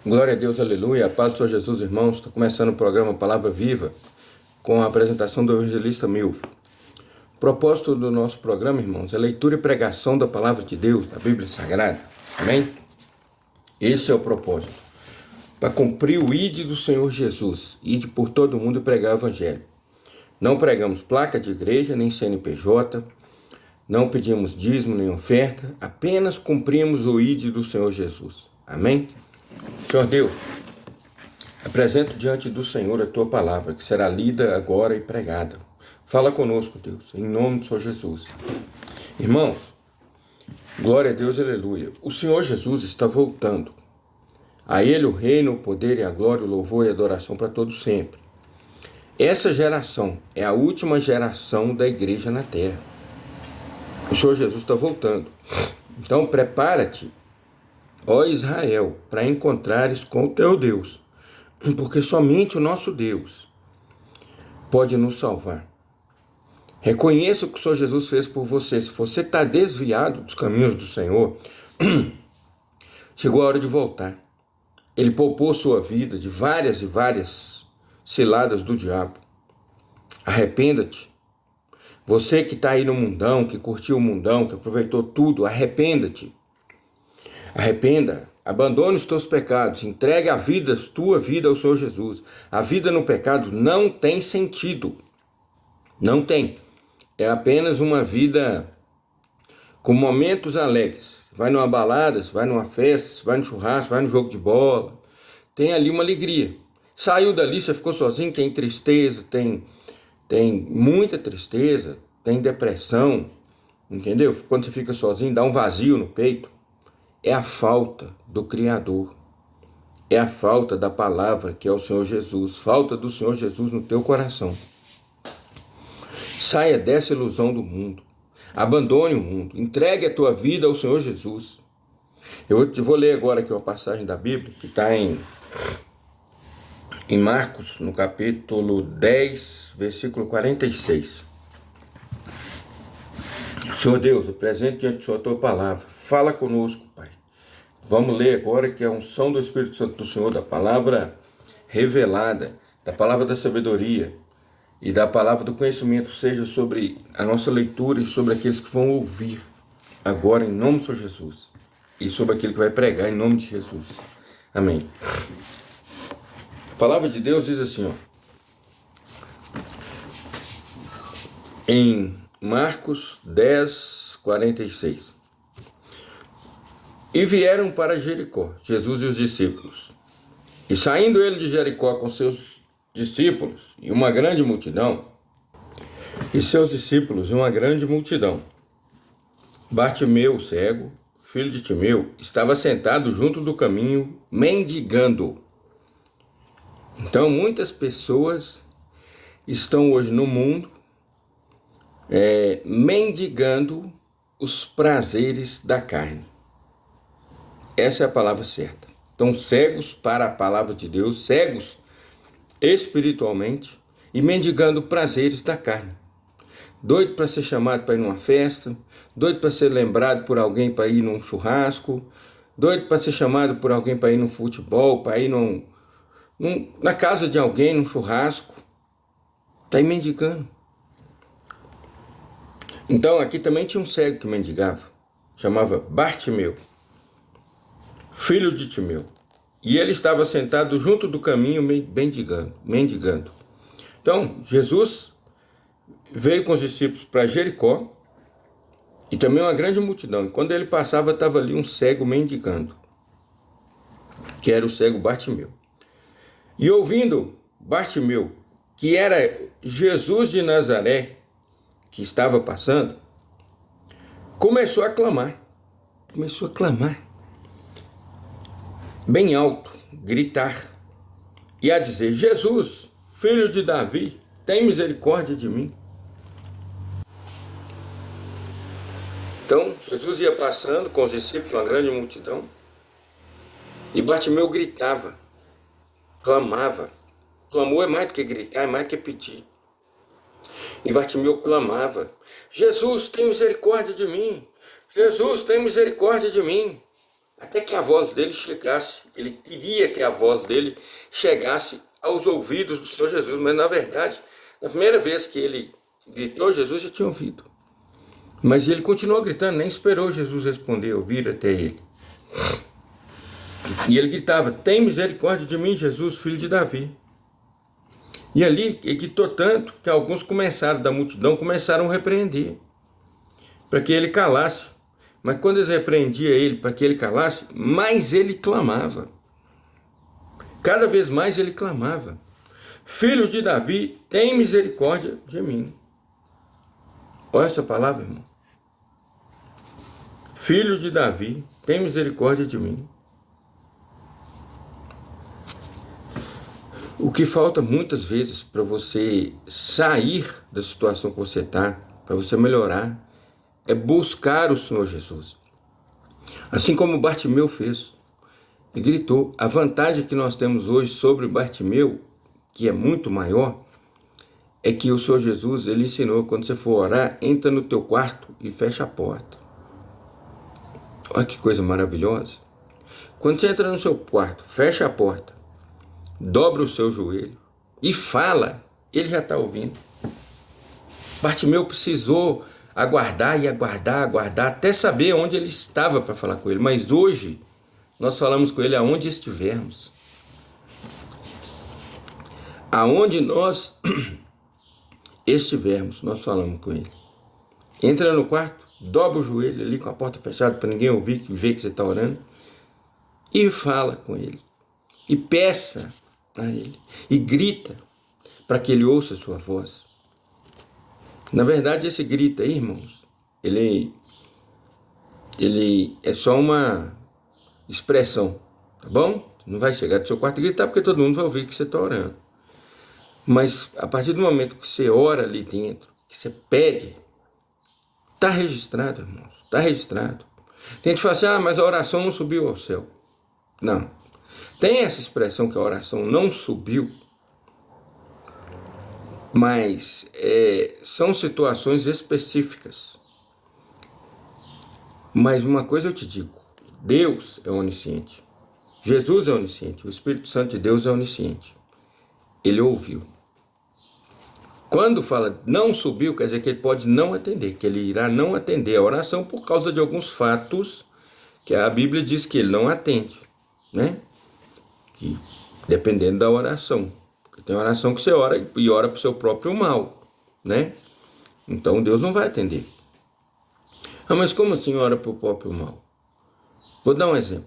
Glória a Deus, aleluia, a paz do Senhor Jesus, irmãos. Está começando o programa Palavra Viva, com a apresentação do evangelista Milvo. O propósito do nosso programa, irmãos, é leitura e pregação da Palavra de Deus, da Bíblia Sagrada. Amém? Esse é o propósito. Para cumprir o ide do Senhor Jesus, ide por todo mundo e pregar o evangelho. Não pregamos placa de igreja, nem CNPJ, não pedimos dízimo nem oferta, apenas cumprimos o ide do Senhor Jesus. Amém? Senhor Deus, apresento diante do Senhor a Tua palavra, que será lida agora e pregada. Fala conosco, Deus, em nome do Senhor Jesus. Irmãos, glória a Deus, aleluia. O Senhor Jesus está voltando. A Ele o reino, o poder e a glória, o louvor e a adoração para todos sempre. Essa geração é a última geração da igreja na terra. O Senhor Jesus está voltando. Então prepara-te, ó Israel, para encontrares com o teu Deus, porque somente o nosso Deus pode nos salvar. Reconheça o que o Senhor Jesus fez por você. Se você está desviado dos caminhos do Senhor, chegou a hora de voltar. Ele poupou sua vida de várias e várias ciladas do diabo. Arrependa-te. Você que está aí no mundão, que curtiu o mundão, que aproveitou tudo, arrependa-te. Arrependa, abandone os teus pecados, entregue a vida, tua vida ao Senhor Jesus. A vida no pecado não tem sentido. Não tem. É apenas uma vida com momentos alegres. Vai numa balada, vai numa festa, vai no churrasco, vai no jogo de bola. Tem ali uma alegria. Saiu dali, você ficou sozinho, tem tristeza, tem muita tristeza, tem depressão, entendeu? Quando você fica sozinho, dá um vazio no peito. É a falta do Criador. É a falta da palavra que é o Senhor Jesus. Falta do Senhor Jesus no teu coração. Saia dessa ilusão do mundo. Abandone o mundo. Entregue a tua vida ao Senhor Jesus. Eu vou ler agora aqui uma passagem da Bíblia que está em Marcos, no capítulo 10, versículo 46. Senhor Deus, eu presento diante do Senhor a tua palavra. Fala conosco, Pai. Vamos ler agora que a unção do Espírito Santo do Senhor, da palavra revelada, da palavra da sabedoria e da palavra do conhecimento seja sobre a nossa leitura e sobre aqueles que vão ouvir agora em nome do Senhor Jesus. E sobre aquele que vai pregar em nome de Jesus. Amém. A palavra de Deus diz assim, ó. Em Marcos 10, 46. E vieram para Jericó, Jesus e os discípulos. E saindo ele de Jericó com seus discípulos e uma grande multidão, Bartimeu, cego, filho de Timeu, estava sentado junto do caminho, mendigando. Então, muitas pessoas estão hoje no mundo mendigando os prazeres da carne. Essa é a palavra certa. Estão cegos para a palavra de Deus, cegos espiritualmente e mendigando prazeres da carne. Doido para ser chamado para ir numa festa, doido para ser lembrado por alguém para ir num churrasco, doido para ser chamado por alguém para ir num futebol, para ir na casa de alguém, num churrasco. Está aí mendigando. Então aqui também tinha um cego que mendigava, chamava Bartimeu, filho de Timeu. E ele estava sentado junto do caminho mendigando. Então Jesus veio com os discípulos para Jericó e também uma grande multidão. E quando ele passava, estava ali um cego mendigando, que era o cego Bartimeu. E ouvindo Bartimeu, que era Jesus de Nazaré, que estava passando, começou a clamar. Bem alto, gritar, e a dizer: Jesus, filho de Davi, tem misericórdia de mim. Então, Jesus ia passando com os discípulos, uma grande multidão, e Bartimeu gritava, clamava. Clamor é mais do que gritar, é mais do que pedir. E Bartimeu clamava: Jesus, tem misericórdia de mim. Jesus, tem misericórdia de mim. até que a voz dele chegasse. Ele queria que a voz dele chegasse aos ouvidos do Senhor Jesus, mas na verdade, na primeira vez que ele gritou, Jesus já tinha ouvido. Mas ele continuou gritando, nem esperou Jesus responder, ouvir até ele. E ele gritava: tem misericórdia de mim, Jesus, filho de Davi. E ali ele gritou tanto que alguns da multidão começaram a repreender, para que ele calasse. Mas quando eles repreendiam ele para que ele calasse, mais ele clamava. Cada vez mais ele clamava: filho de Davi, tem misericórdia de mim. Olha essa palavra, irmão. Filho de Davi, tem misericórdia de mim. O que falta muitas vezes para você sair da situação que você está, para você melhorar, é buscar o Senhor Jesus. Assim como Bartimeu fez e gritou. A vantagem que nós temos hoje sobre Bartimeu, que é muito maior, é que o Senhor Jesus, ele ensinou: quando você for orar, entra no teu quarto e fecha a porta. Olha que coisa maravilhosa. Quando você entra no seu quarto, fecha a porta, dobra o seu joelho e fala, ele já está ouvindo. Bartimeu precisou aguardar, até saber onde ele estava para falar com ele. Mas hoje, nós falamos com ele aonde estivermos. Aonde nós estivermos, nós falamos com ele. Entra no quarto, dobra o joelho ali com a porta fechada para ninguém ouvir, ver que você está orando, e fala com ele. E peça a ele. E grita para que ele ouça a sua voz. Na verdade, esse grito aí, irmãos, ele é só uma expressão, tá bom? Não vai chegar do seu quarto e gritar, porque todo mundo vai ouvir que você está orando. Mas a partir do momento que você ora ali dentro, que você pede, está registrado, irmãos, está registrado. Tem gente que fala assim: mas a oração não subiu ao céu. Não. Tem essa expressão que a oração não subiu, mas são situações específicas. Mas uma coisa eu te digo: Deus é onisciente. Jesus é onisciente. O Espírito Santo de Deus é onisciente. Ele ouviu. Quando fala não subiu, quer dizer que ele pode não atender, que ele irá não atender a oração por causa de alguns fatos que a Bíblia diz que ele não atende, né? Que, dependendo da oração. Porque tem oração que você ora e ora para o seu próprio mal, né? Então Deus não vai atender. Ah, mas como assim ora para o próprio mal? Vou dar um exemplo.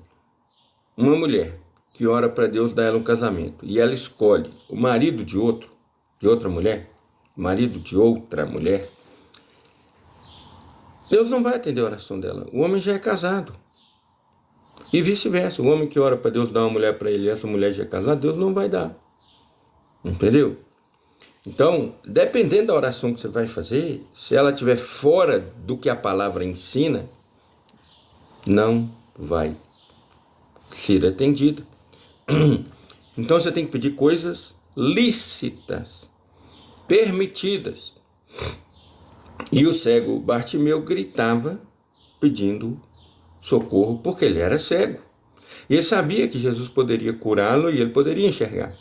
Uma mulher que ora para Deus dar ela um casamento e ela escolhe o marido de outra mulher, marido de outra mulher, Deus não vai atender a oração dela. O homem já é casado. E vice-versa. O homem que ora para Deus dar uma mulher para ele e essa mulher já é casada, Deus não vai dar. Entendeu? Então, dependendo da oração que você vai fazer, se ela estiver fora do que a palavra ensina, não vai ser atendida. Então você tem que pedir coisas lícitas, permitidas. E o cego Bartimeu gritava pedindo socorro porque ele era cego. E ele sabia que Jesus poderia curá-lo e ele poderia enxergar.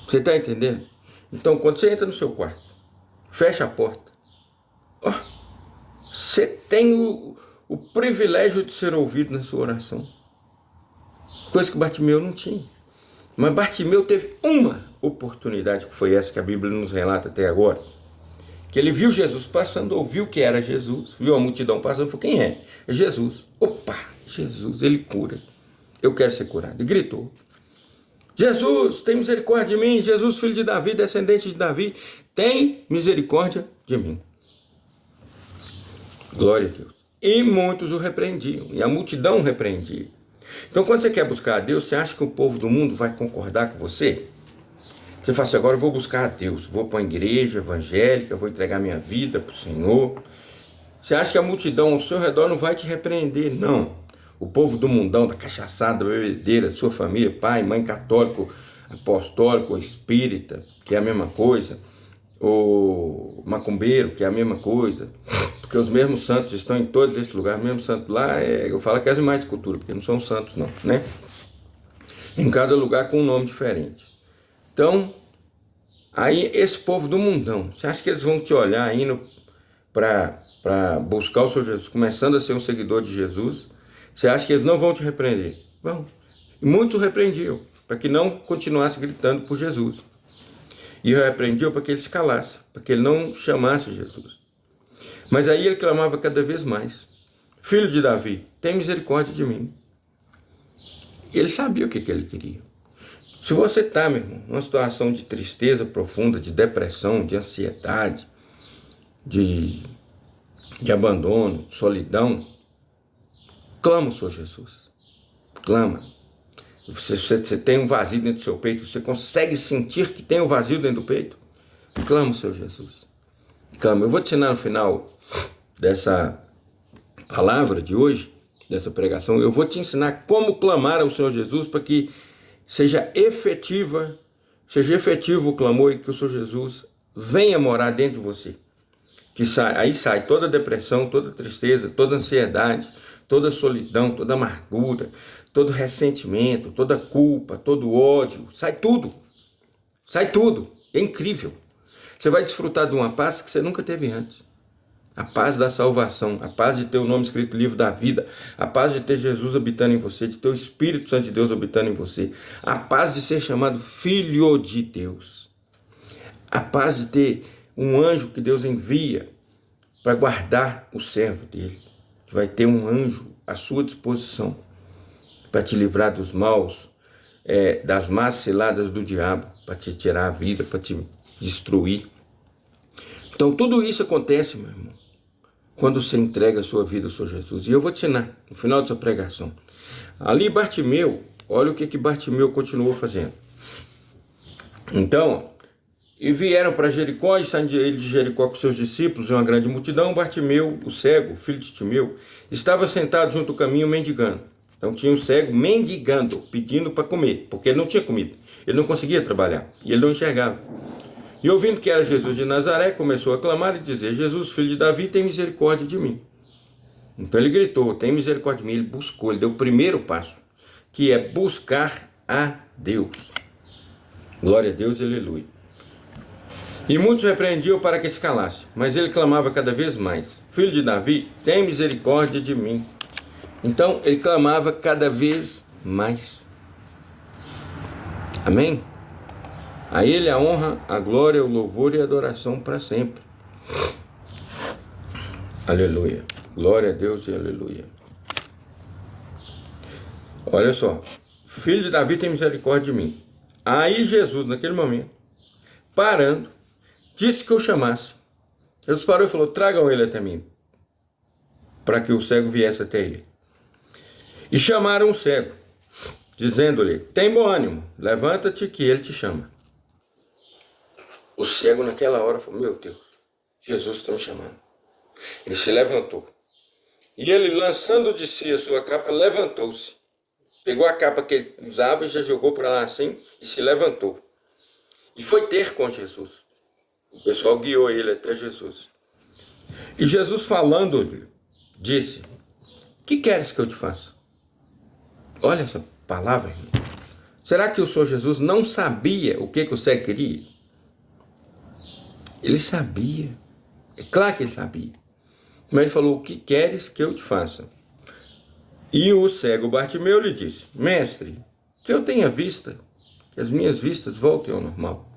Você está entendendo? Então, quando você entra no seu quarto, fecha a porta, você tem o privilégio de ser ouvido na sua oração. Coisa que Bartimeu não tinha. Mas Bartimeu teve uma oportunidade, que foi essa que a Bíblia nos relata até agora. Que ele viu Jesus passando, ouviu que era Jesus, viu a multidão passando, falou: quem é? É Jesus. Opa, Jesus, ele cura. Eu quero ser curado. E gritou: Jesus, tem misericórdia de mim. Jesus, filho de Davi, descendente de Davi, tem misericórdia de mim. Glória a Deus. E muitos o repreendiam, e a multidão repreendia. Então, quando você quer buscar a Deus, você acha que o povo do mundo vai concordar com você? Você fala assim: agora eu vou buscar a Deus, vou para uma igreja evangélica, vou entregar minha vida para o Senhor. Você acha que a multidão ao seu redor não vai te repreender? Não. O povo do mundão, da cachaçada, da bebedeira, sua família, pai, mãe, católico, apostólico, espírita, que é a mesma coisa, o macumbeiro, que é a mesma coisa, porque os mesmos santos estão em todos esses lugares. O mesmo santo lá, eu falo que é as imagens de cultura, porque não são santos não, né? Em cada lugar com um nome diferente. Então, aí esse povo do mundão, você acha que eles vão te olhar indo para buscar o seu Jesus, começando a ser um seguidor de Jesus? Você acha que eles não vão te repreender? Vão. E muitos repreendiam, para que não continuasse gritando por Jesus. E eu repreendiam para que ele se calasse, para que ele não chamasse Jesus. Mas aí ele clamava cada vez mais: Filho de Davi, tem misericórdia de mim. Ele sabia o que ele queria. Se você está, meu irmão, numa situação de tristeza profunda, de depressão, de ansiedade, de abandono, de solidão, clama o Senhor Jesus. Clama. Você tem um vazio dentro do seu peito, você consegue sentir que tem um vazio dentro do peito? Clama o Senhor Jesus. Clama. Eu vou te ensinar no final dessa palavra de hoje, dessa pregação, eu vou te ensinar como clamar ao Senhor Jesus para que seja efetivo o clamor e que o Senhor Jesus venha morar dentro de você. Aí sai toda a depressão, toda a tristeza, toda a ansiedade, toda a solidão, toda a amargura, todo o ressentimento, toda a culpa, todo o ódio, sai tudo. Sai tudo. É incrível. Você vai desfrutar de uma paz que você nunca teve antes. A paz da salvação, a paz de ter o nome escrito no livro da vida, a paz de ter Jesus habitando em você, de ter o Espírito Santo de Deus habitando em você, a paz de ser chamado filho de Deus, a paz de ter um anjo que Deus envia para guardar o servo dele. Vai ter um anjo à sua disposição para te livrar dos maus, das más ciladas do diabo, para te tirar a vida, para te destruir. Então tudo isso acontece, meu irmão, quando você entrega a sua vida ao Senhor Jesus. E eu vou te ensinar no final dessa pregação. Ali Bartimeu, olha o que Bartimeu continuou fazendo. Então, e vieram para Jericó, e saindo ele de Jericó com seus discípulos e uma grande multidão. Bartimeu, o cego, filho de Timeu, estava sentado junto ao caminho mendigando. Então tinha um cego mendigando, pedindo para comer, porque ele não tinha comida. Ele não conseguia trabalhar, e ele não enxergava. E ouvindo que era Jesus de Nazaré, começou a clamar e dizer: Jesus, filho de Davi, tem misericórdia de mim. Então ele gritou: tem misericórdia de mim. Ele buscou, ele deu o primeiro passo, que é buscar a Deus. Glória a Deus, aleluia. E muitos repreendiam para que se calasse, mas ele clamava cada vez mais: Filho de Davi, tem misericórdia de mim. Então ele clamava cada vez mais. Amém? A ele a honra, a glória, o louvor e a adoração para sempre. Aleluia. Glória a Deus e aleluia. Olha só. Filho de Davi, tem misericórdia de mim. Aí Jesus, naquele momento, parando, disse que o chamasse. Jesus parou e falou: tragam ele até mim, para que o cego viesse até ele. E chamaram o cego, dizendo-lhe: tem bom ânimo, levanta-te que ele te chama. O cego naquela hora falou: meu Deus, Jesus está me chamando. Ele se levantou. E ele, lançando de si a sua capa, levantou-se. Pegou a capa que ele usava e já jogou para lá assim e se levantou. E foi ter com Jesus. O pessoal guiou ele até Jesus. E Jesus, falando-lhe, disse: que queres que eu te faça? Olha essa palavra, irmão. Será que o Senhor Jesus não sabia o que o cego queria? Ele sabia. É claro que ele sabia. Mas ele falou: o que queres que eu te faça? E o cego Bartimeu lhe disse: mestre, que eu tenha vista, que as minhas vistas voltem ao normal.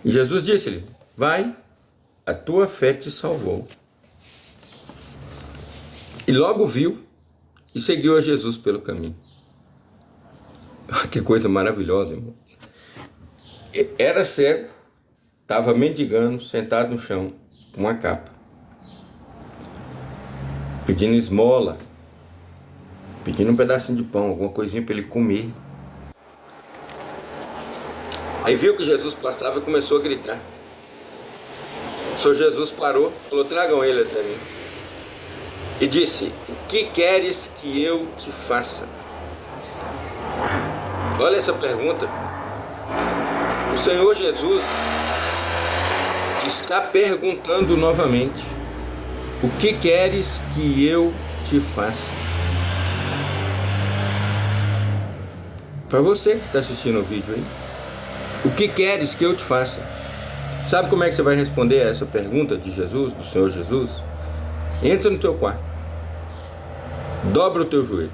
E Jesus disse-lhe: vai, a tua fé te salvou. E logo viu e seguiu a Jesus pelo caminho. Que coisa maravilhosa, irmão. Era cego, estava mendigando, sentado no chão, com uma capa, pedindo esmola, pedindo um pedacinho de pão, alguma coisinha para ele comer. Aí viu que Jesus passava e começou a gritar. O Senhor Jesus parou, falou: tragam ele até mim. E disse: o que queres que eu te faça? Olha essa pergunta. O Senhor Jesus está perguntando novamente: o que queres que eu te faça? Para você que está assistindo o vídeo aí, o que queres que eu te faça? Sabe como é que você vai responder a essa pergunta de Jesus, do Senhor Jesus? Entra no teu quarto, dobra o teu joelho.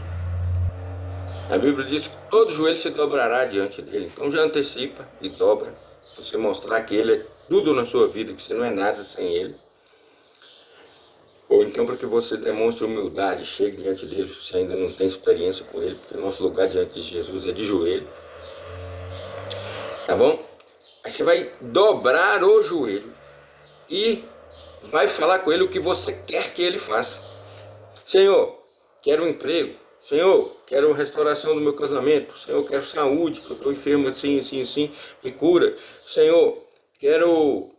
A Bíblia diz que todo joelho se dobrará diante dele. Então já antecipa e dobra, para você mostrar que ele é tudo na sua vida, que você não é nada sem ele. Ou então para que você demonstre humildade, chegue diante dele, se você ainda não tem experiência com ele, porque o nosso lugar diante de Jesus é de joelho. Tá bom? Aí você vai dobrar o joelho e vai falar com ele o que você quer que ele faça. Senhor, quero um emprego. Senhor, quero restauração do meu casamento. Senhor, quero saúde, que eu estou enfermo assim, assim, assim, me cura. Senhor, quero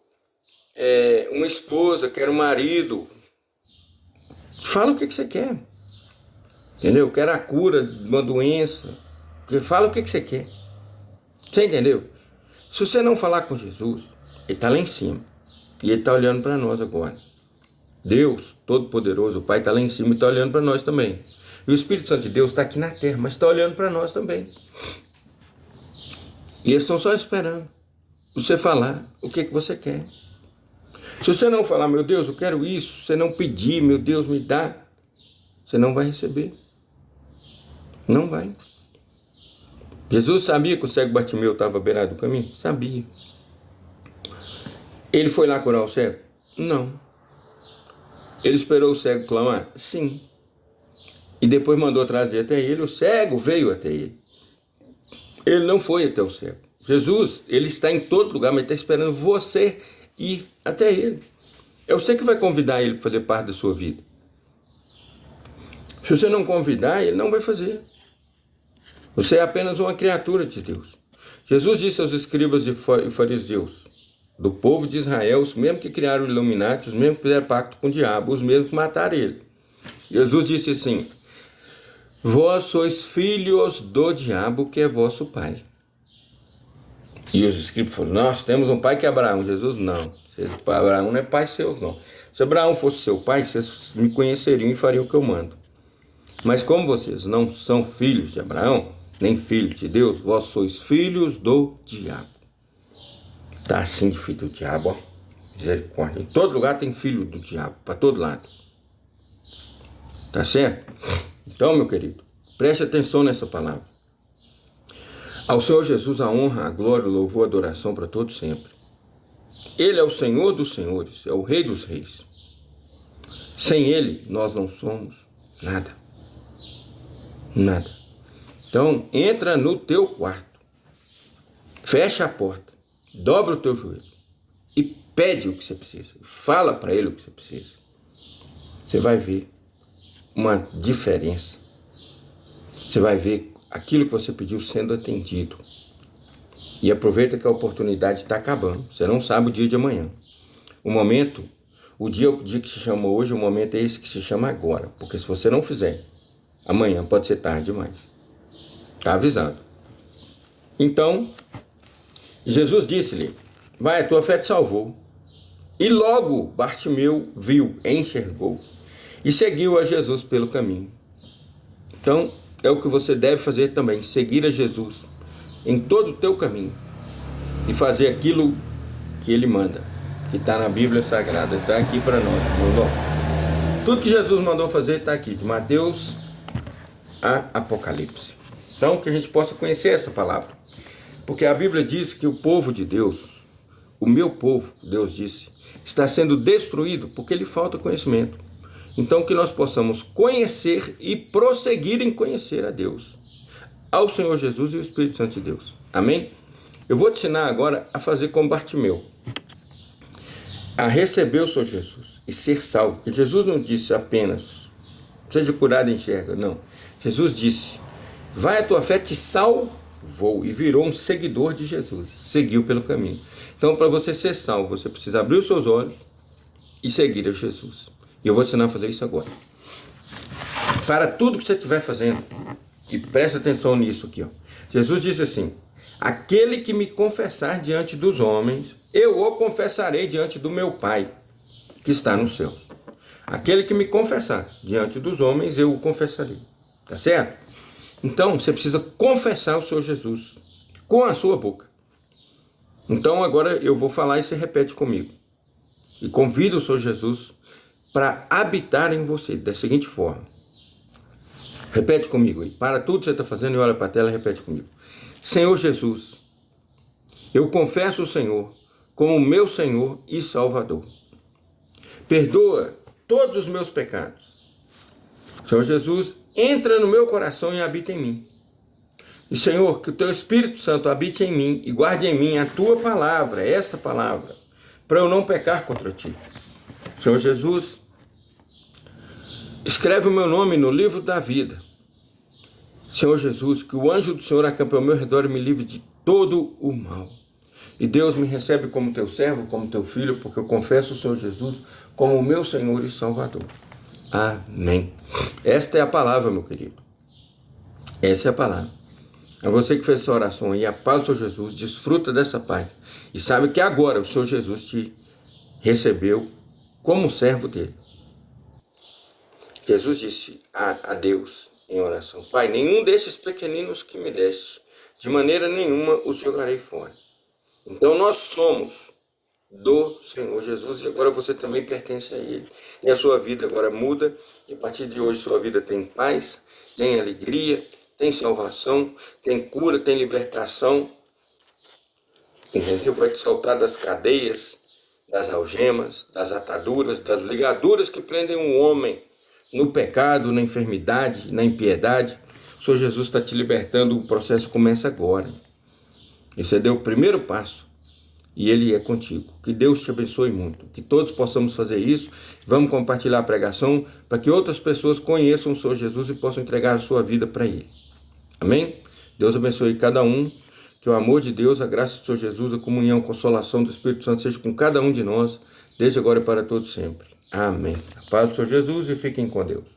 uma esposa, quero um marido. Fala o que você quer. Entendeu? Quero a cura de uma doença. Fala o que você quer. Você entendeu? Se você não falar com Jesus, ele está lá em cima. E ele está olhando para nós agora. Deus, Todo-Poderoso, o Pai está lá em cima e está olhando para nós também. E o Espírito Santo de Deus está aqui na terra, mas está olhando para nós também. E eles estão só esperando você falar o que você quer. Se você não falar, meu Deus, eu quero isso, você não pedir, meu Deus, me dá, você não vai receber. Não vai. Jesus sabia que o cego Bartimeu estava à beira do caminho? Sabia. Ele foi lá curar o cego? Não. Ele esperou o cego clamar? Sim. E depois mandou trazer até ele, o cego veio até ele. Ele não foi até o cego. Jesus, ele está em todo lugar, mas está esperando você ir até ele. É você que vai convidar ele para fazer parte da sua vida. Se você não convidar, ele não vai fazer. Você é apenas uma criatura de Deus. Jesus disse aos escribas e fariseus do povo de Israel, os mesmos que criaram o Illuminati, os mesmos que fizeram pacto com o diabo, os mesmos que mataram ele. Jesus disse assim: vós sois filhos do diabo, que é vosso pai. E os escribas falaram: nós temos um pai que é Abraão. Jesus: não, Abraão não é pai seu, não. Se Abraão fosse seu pai, vocês me conheceriam e fariam o que eu mando. Mas como vocês não são filhos de Abraão, nem filhos de Deus, vós sois filhos do diabo. Tá assim de filho do diabo, ó. Misericórdia. Em todo lugar tem filho do diabo, para todo lado. Tá certo? Então, meu querido, preste atenção nessa palavra. Ao Senhor Jesus a honra, a glória, o louvor, a adoração para todos sempre. Ele é o Senhor dos senhores, é o Rei dos reis. Sem Ele, nós não somos nada. Nada. Então, entra no teu quarto, fecha a porta, dobra o teu joelho e pede o que você precisa. Fala para Ele o que você precisa. Você vai ver uma diferença. Você vai ver aquilo que você pediu sendo atendido. E aproveita que a oportunidade está acabando. Você não sabe o dia de amanhã. O dia que se chama hoje, o momento é esse que se chama agora. Porque se você não fizer, amanhã pode ser tarde demais. Está avisado. Então, Jesus disse-lhe: vai, a tua fé te salvou. E logo Bartimeu viu, enxergou e seguiu a Jesus pelo caminho. Então, é o que você deve fazer também, seguir a Jesus em todo o teu caminho e fazer aquilo que Ele manda, que está na Bíblia Sagrada, está aqui para nós, irmão. Tudo que Jesus mandou fazer está aqui, de Mateus a Apocalipse. Então, que a gente possa conhecer essa palavra, porque a Bíblia diz que o povo de Deus, o meu povo, Deus disse, está sendo destruído porque lhe falta conhecimento. Então, que nós possamos conhecer e prosseguir em conhecer a Deus, ao Senhor Jesus e o Espírito Santo de Deus. Amém? Eu vou te ensinar agora a fazer como Bartimeu, a receber o Senhor Jesus e ser salvo. Porque Jesus não disse apenas, seja curado e enxerga. Não. Jesus disse, vai, a tua fé te salvou, e virou um seguidor de Jesus. Seguiu pelo caminho. Então, para você ser salvo, você precisa abrir os seus olhos e seguir a Jesus. E eu vou te ensinar a fazer isso agora. Para tudo que você estiver fazendo, e presta atenção nisso aqui, ó. Jesus disse assim: aquele que me confessar diante dos homens, eu o confessarei diante do meu Pai, que está nos céus. Aquele que me confessar diante dos homens, eu o confessarei. Tá certo? Então, você precisa confessar o Senhor Jesus com a sua boca. Então, agora eu vou falar e você repete comigo. E convido o Senhor Jesus para habitar em você da seguinte forma. Repete comigo aí. Para tudo que você está fazendo e olha para a tela e repete comigo. Senhor Jesus, eu confesso o Senhor como meu Senhor e Salvador. Perdoa todos os meus pecados. Senhor Jesus, entra no meu coração e habita em mim. E Senhor, que o teu Espírito Santo habite em mim e guarde em mim a tua palavra, esta palavra, para eu não pecar contra ti. Senhor Jesus, escreve o meu nome no livro da vida. Senhor Jesus, que o anjo do Senhor acampe ao meu redor e me livre de todo o mal. E Deus me recebe como teu servo, como teu filho, porque eu confesso o Senhor Jesus como o meu Senhor e Salvador. Amém. Esta é a palavra, meu querido. Essa é a palavra. A você que fez essa oração aí, a paz do Senhor Jesus, desfruta dessa paz. E sabe que agora o Senhor Jesus te recebeu como servo dele. Jesus disse a Deus em oração: Pai, nenhum desses pequeninos que me deste, de maneira nenhuma os jogarei fora. Então nós somos do Senhor Jesus e agora você também pertence a Ele. E a sua vida agora muda e a partir de hoje sua vida tem paz, tem alegria, tem salvação, tem cura, tem libertação. Entendeu? Vai te soltar das cadeias, das algemas, das ataduras, das ligaduras que prendem o homem no pecado, na enfermidade, na impiedade. O Senhor Jesus está te libertando, o processo começa agora. Você deu o primeiro passo e Ele é contigo. Que Deus te abençoe muito, que todos possamos fazer isso. Vamos compartilhar a pregação para que outras pessoas conheçam o Senhor Jesus e possam entregar a sua vida para Ele. Amém? Deus abençoe cada um, que o amor de Deus, a graça do Senhor Jesus, a comunhão, a consolação do Espírito Santo seja com cada um de nós, desde agora e para todos sempre. Amém. A paz do Senhor Jesus e fiquem com Deus.